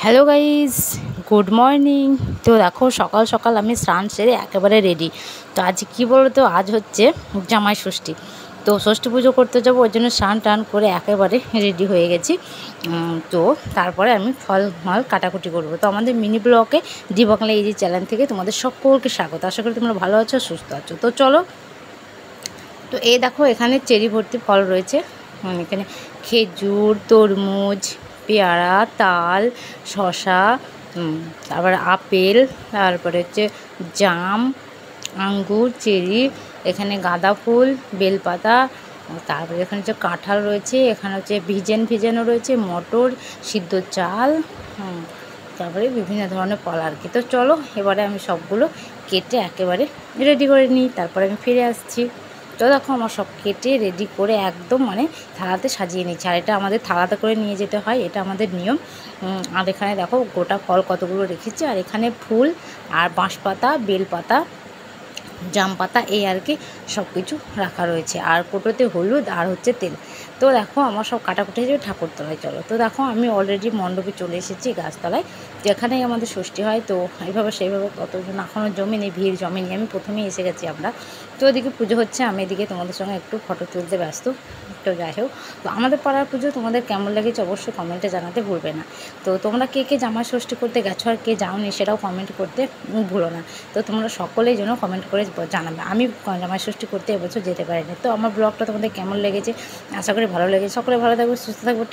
Hello guys, good morning. তো দেখো সকাল সকাল আমি স্নান সেরে একেবারে রেডি। তো আজ কী বলো তো, আজ হচ্ছে জামাই ষষ্ঠী। তো ষষ্ঠী পুজো করতে যাবো, ওই জন্য স্নান টান করে একেবারে রেডি হয়ে গেছি। তো তারপরে আমি ফল মাল কাটাকুটি করবো। তো আমাদের মিনি ব্লগে ডি বাংলা এই যে চ্যানেল থেকে তোমাদের সকলকে স্বাগত। আশা করি তোমরা ভালো আছো, সুস্থ আছো। তো চলো, তো এই দেখো এখানে চেরি ভর্তি ফল রয়েছে। এখানে খেজুর, তরমুজ, পেয়ারা, তাল, শসা, তারপরে আপেল, তারপরে হচ্ছে জাম, আঙ্গুর, চেরি, এখানে গাঁদা ফুল, বেলপাতা, তারপরে এখানে হচ্ছে কাঁঠাল রয়েছে, এখানে হচ্ছে ভিজানো রয়েছে, মটর, সিদ্ধ চাল, তারপরে বিভিন্ন ধরনের ফল আর কি। তো চলো এবারে আমি সবগুলো কেটে একেবারে রেডি করে নিই, তারপরে আমি ফিরে আসছি। তো দেখো আমার সব কেটে রেডি করে একদম থালাতে সাজিয়ে নিচ্ছি। আর এটা আমাদের থালাতে করে নিয়ে যেতে হয়, এটা আমাদের নিয়ম। আর এখানে দেখো গোটা ফল কতগুলো রেখেছি, আর এখানে ফুল আর বাঁশপাতা, বেলপাতা, জাম পাতা, এই আর কি সব কিছু রাখা রয়েছে। আর কোটোতে হলুদ আর হচ্ছে তেল। তো দেখো আমার সব কাটাকুটি হয়ে যাবে ঠাকুরতলায়। চলো, তো দেখো আমি অলরেডি মণ্ডপে চলে এসেছি গাছতলায়, যেখানেই আমাদের ষষ্ঠী হয়। তো এইভাবে সেইভাবে কতজন এখনও জমেনি, ভিড় জমেনি, আমি প্রথমেই এসে গেছি আমরা। তো ওদিকে পুজো হচ্ছে, আমি এদিকে তোমাদের সঙ্গে একটু ফটো তুলতে ব্যস্ত। তো যাই হোক, তো আমাদের পাড়ার পুজো তোমাদের কেমন লেগেছে অবশ্যই কমেন্টে জানাতে ভুলবে না। তো তোমরা কে কে জামাই ষষ্ঠী করতে গেছো আর কে যাওনি সেটাও কমেন্ট করতে ভুলো না। তো তোমরা সকলেই যেন কমেন্ট করে জানাবে। আমি জামাই ষষ্ঠী করতে এবছর যেতে পারিনি। তো আমার ব্লগটা তোমাদের কেমন লেগেছে, আশা করি ভালো লেগেছে। সকলে ভালো থাকবে, সুস্থ থাকবে।